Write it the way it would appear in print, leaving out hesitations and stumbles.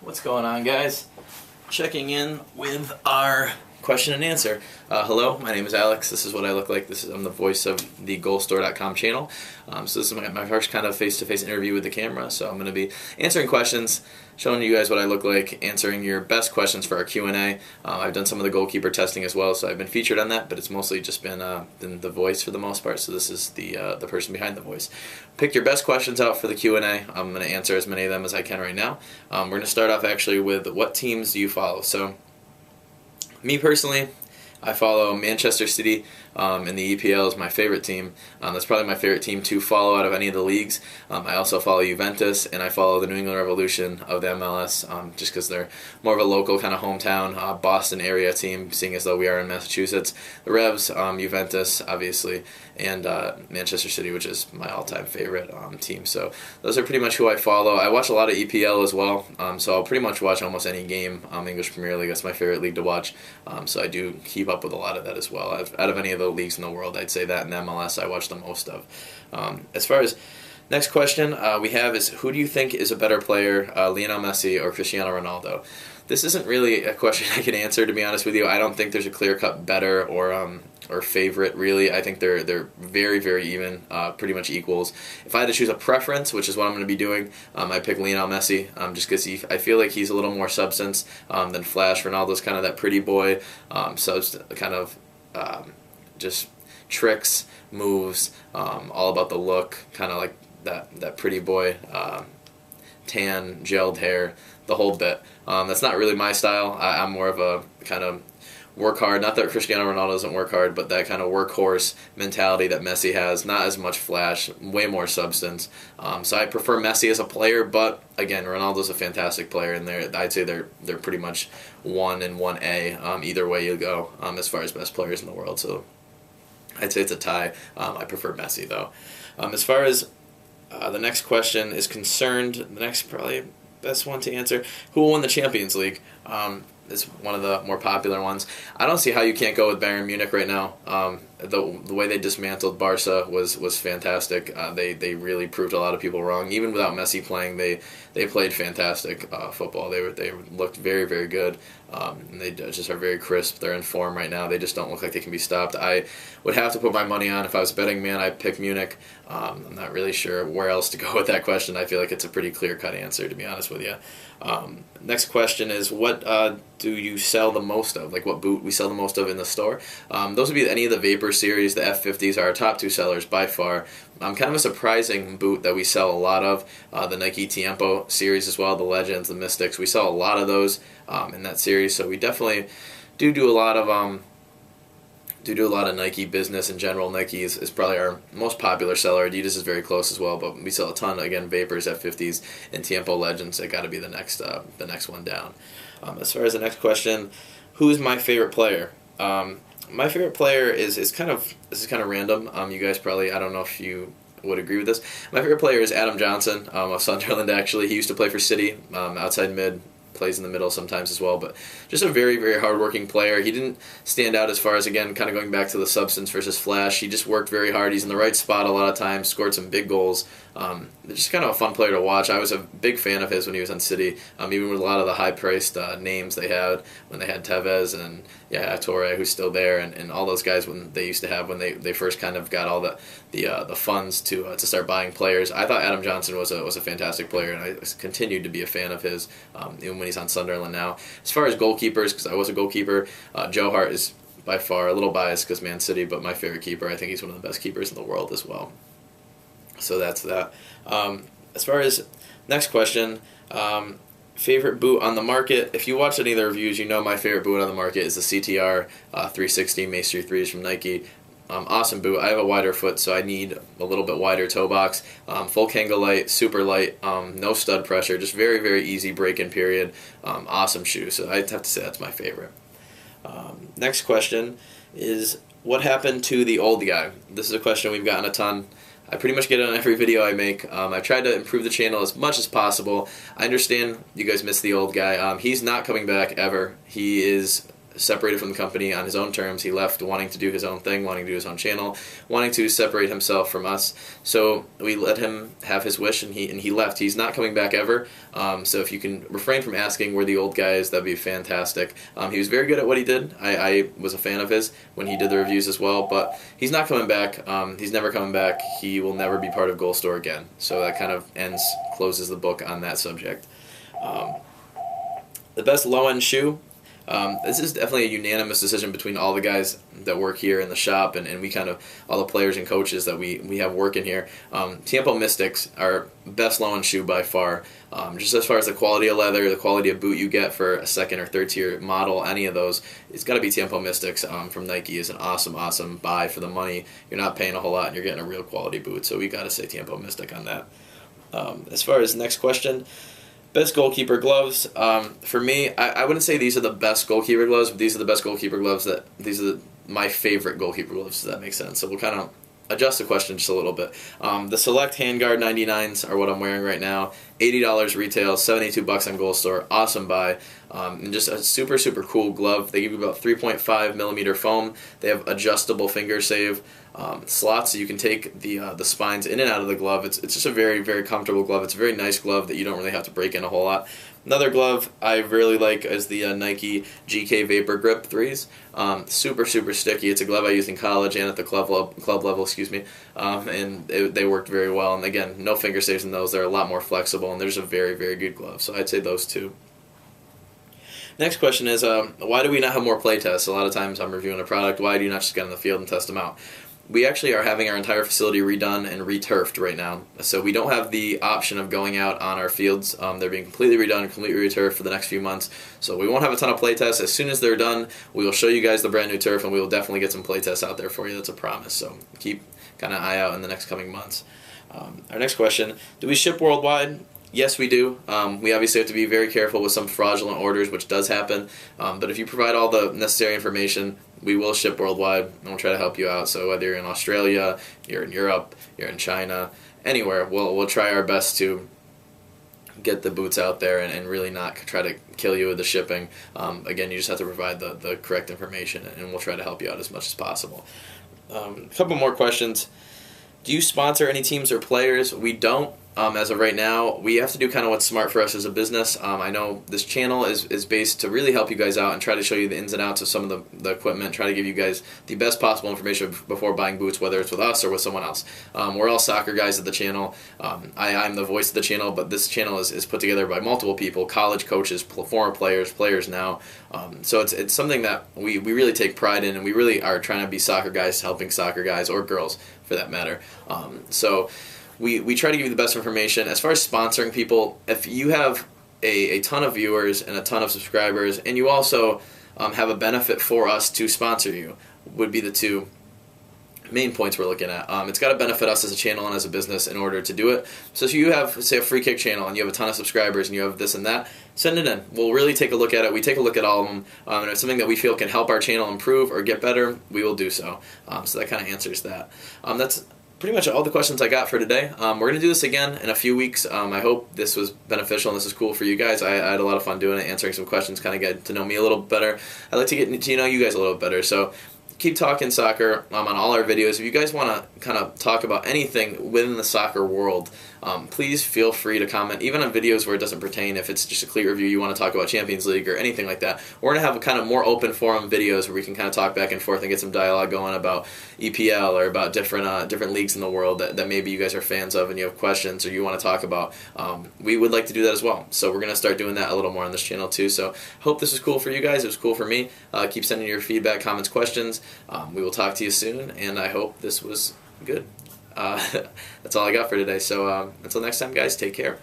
What's going on, guys? Checking in with our question and answer. Hello, my name is Alex. This is what I look like. I'm the voice of the Golstore.com channel. So this is my first kind of face-to-face interview with the camera. So I'm going to be answering questions, showing you guys what I look like, answering your best questions for our Q&A. I've done some of the goalkeeper testing as well, so I've been featured on that, but it's mostly just been the voice for the most part. So this is the person behind the voice. Pick your best questions out for the Q&A. I'm going to answer as many of them as I can right now. We're going to start off actually with what teams do you follow? So me personally, I follow Manchester City, and the EPL is my favorite team. That's probably my favorite team to follow out of any of the leagues. I also follow Juventus, and I follow the New England Revolution of the MLS, just because they're more of a local kind of hometown Boston area team, seeing as though we are in Massachusetts. The Revs, Juventus, obviously, and Manchester City, which is my all-time favorite team. So those are pretty much who I follow. I watch a lot of EPL as well, so I'll pretty much watch almost any game. English Premier League, that's my favorite league to watch, so I do keep up with a lot of that as well. Out of any of the leagues in the world, I'd say that and MLS I watch the most of. As far as next question we have is, who do you think is a better player, Lionel Messi or Cristiano Ronaldo? This isn't really a question I can answer, to be honest with you. I don't think there's a clear-cut better or favorite, really. I think they're very, very even, pretty much equals. If I had to choose a preference, which is what I'm going to be doing, I pick Lionel Messi, just because I feel like he's a little more substance than Flash. Ronaldo's kind of that pretty boy, so it's kind of just tricks, moves, all about the look, kind of like that pretty boy, tan, gelled hair, the whole bit. That's not really my style. I'm more of a kind of work hard. Not that Cristiano Ronaldo doesn't work hard, but that kind of workhorse mentality that Messi has. Not as much flash, way more substance. So I prefer Messi as a player, but again, Ronaldo's a fantastic player, and I'd say they're pretty much 1 and 1A either way you go as far as best players in the world. So I'd say it's a tie. I prefer Messi though. As far as the next question is concerned, the next probably best one to answer, who will win the Champions League? Is one of the more popular ones. I don't see how you can't go with Bayern Munich right now. The way they dismantled Barca was fantastic. They really proved a lot of people wrong. Even without Messi playing, they played fantastic football. They looked very, very good. And they just are very crisp. They're in form right now. They just don't look like they can be stopped. I would have to put my money on, if I was a betting man, I'd pick Munich. I'm not really sure where else to go with that question. I feel like it's a pretty clear-cut answer, to be honest with you. Next question is, what do you sell the most of? Like, what boot we sell the most of in the store? Those would be any of the Vapor series. The F50s are our top 2 sellers by far. Kind of a surprising boot that we sell a lot of. The Nike Tiempo series as well, the Legends, the Mystics. We sell a lot of those in that series, so we definitely do a lot of Nike business in general. Nike is probably our most popular seller. Adidas is very close as well, but we sell a ton. Again, Vapors, F50s, and Tiempo Legends. They got to be the next one down. As far as the next question, who's my favorite player? My favorite player is kind of random. You guys probably, I don't know if you would agree with this. My favorite player is Adam Johnson of Sunderland. Actually, he used to play for City, outside mid. Plays in the middle sometimes as well, but just a very, very hardworking player. He didn't stand out as far as, again, kind of going back to the substance versus flash. He just worked very hard. He's in the right spot a lot of times, scored some big goals. Just kind of a fun player to watch. I was a big fan of his when he was on City, even with a lot of the high-priced names they had when they had Tevez and Torre, who's still there, and all those guys when they used to have when they first kind of got all the funds to start buying players. I thought Adam Johnson was a fantastic player, and I continued to be a fan of his even when he's on Sunderland now. As far as goalkeepers, because I was a goalkeeper, Joe Hart is by far a little biased because Man City, but my favorite keeper. I think he's one of the best keepers in the world as well. So that's that. As far as next question, favorite boot on the market. If you watch any of the reviews, you know my favorite boot on the market is the CTR 360 Maestri 3s from Nike. Awesome boot. I have a wider foot, so I need a little bit wider toe box. Full Kanga light, super light, no stud pressure, just very, very easy break-in period. Awesome shoe, so I'd have to say that's my favorite. Next question is, what happened to the old guy? This is a question we've gotten a ton. I pretty much get it on every video I make. I've tried to improve the channel as much as possible. I understand you guys miss the old guy. He's not coming back ever. He is separated from the company on his own terms. He left wanting to do his own thing, wanting to do his own channel, wanting to separate himself from us. So we let him have his wish, and he left. He's not coming back ever. So if you can refrain from asking where the old guy is, that'd be fantastic. He was very good at what he did. I was a fan of his when he did the reviews as well, but he's not coming back. He's never coming back. He will never be part of Golstore again. So that kind of closes the book on that subject. The best low-end shoe. This is definitely a unanimous decision between all the guys that work here in the shop, and we kind of, all the players and coaches that we have working here. Tiempo Mystics are best low-end shoe by far. Just as far as the quality of leather, the quality of boot you get for a second or third tier model, any of those, it's got to be Tiempo Mystics from Nike is an awesome buy for the money. You're not paying a whole lot and you're getting a real quality boot, so we got to say Tiempo Mystic on that. As far as next question, best goalkeeper gloves. For me, I wouldn't say these are the best goalkeeper gloves, but these are the best goalkeeper gloves these are my favorite goalkeeper gloves, if that makes sense. So we'll kind of adjust the question just a little bit. The Select Handguard 99s are what I'm wearing right now. $80 retail, $72 on Golstore. Awesome buy. And just a super cool glove. They give you about 3.5 millimeter foam. They have adjustable finger save slots, so you can take the spines in and out of the glove. It's just a very comfortable glove. It's a very nice glove that you don't really have to break in a whole lot. Another glove I really like is the Nike GK Vapor Grip 3s. Super sticky. It's a glove I used in college and at the club level, excuse me. And they worked very well. And again, no finger saves in those. They're a lot more flexible, and there's a very good glove. So I'd say those two. Next question is, why do we not have more play tests? A lot of times I'm reviewing a product. Why do you not just get on the field and test them out? We actually are having our entire facility redone and returfed right now. So we don't have the option of going out on our fields. They're being completely redone, completely returfed for the next few months. So we won't have a ton of play tests. As soon as they're done, we will show you guys the brand new turf, and we will definitely get some play tests out there for you. That's a promise. So keep kind of eye out in the next coming months. Our next question, do we ship worldwide? Yes, we do. We obviously have to be very careful with some fraudulent orders, which does happen. But if you provide all the necessary information, we will ship worldwide, and we'll try to help you out. So whether you're in Australia, you're in Europe, you're in China, anywhere, we'll try our best to get the boots out there and really not try to kill you with the shipping. Again, you just have to provide the correct information, and we'll try to help you out as much as possible. A couple more questions. Do you sponsor any teams or players? We don't. As of right now, we have to do kind of what's smart for us as a business. I know this channel is based to really help you guys out and try to show you the ins and outs of some of the equipment, try to give you guys the best possible information before buying boots, whether it's with us or with someone else. We're all soccer guys at the channel. I'm the voice of the channel, but this channel is put together by multiple people, college coaches, former players now. So it's something that we really take pride in, and we really are trying to be soccer guys helping soccer guys, or girls for that matter. So we try to give you the best information. As far as sponsoring people, if you have a ton of viewers and a ton of subscribers, and you also have a benefit for us to sponsor you, would be the two main points we're looking at. It's got to benefit us as a channel and as a business in order to do it. So if you have, say, a free kick channel and you have a ton of subscribers and you have this and that, send it in. We'll really take a look at it. We take a look at all of them. And if it's something that we feel can help our channel improve or get better, we will do so. So that kind of answers that. That's pretty much all the questions I got for today. We're going to do this again in a few weeks. I hope this was beneficial and this is cool for you guys. I had a lot of fun doing it, answering some questions, kind of get to know me a little better. I'd like to get to know you guys a little better. So keep talking soccer on all our videos. If you guys want to kind of talk about anything within the soccer world, please feel free to comment, even on videos where it doesn't pertain. If it's just a cleat review, you want to talk about Champions League or anything like that, we're going to have a kind of more open forum videos where we can kind of talk back and forth and get some dialogue going about EPL or about different leagues in the world that maybe you guys are fans of and you have questions or you want to talk about. We would like to do that as well. So we're going to start doing that a little more on this channel too. So hope this was cool for you guys. It was cool for me. Keep sending your feedback, comments, questions. We will talk to you soon, and I hope this was good. That's all I got for today. So until next time, guys, take care.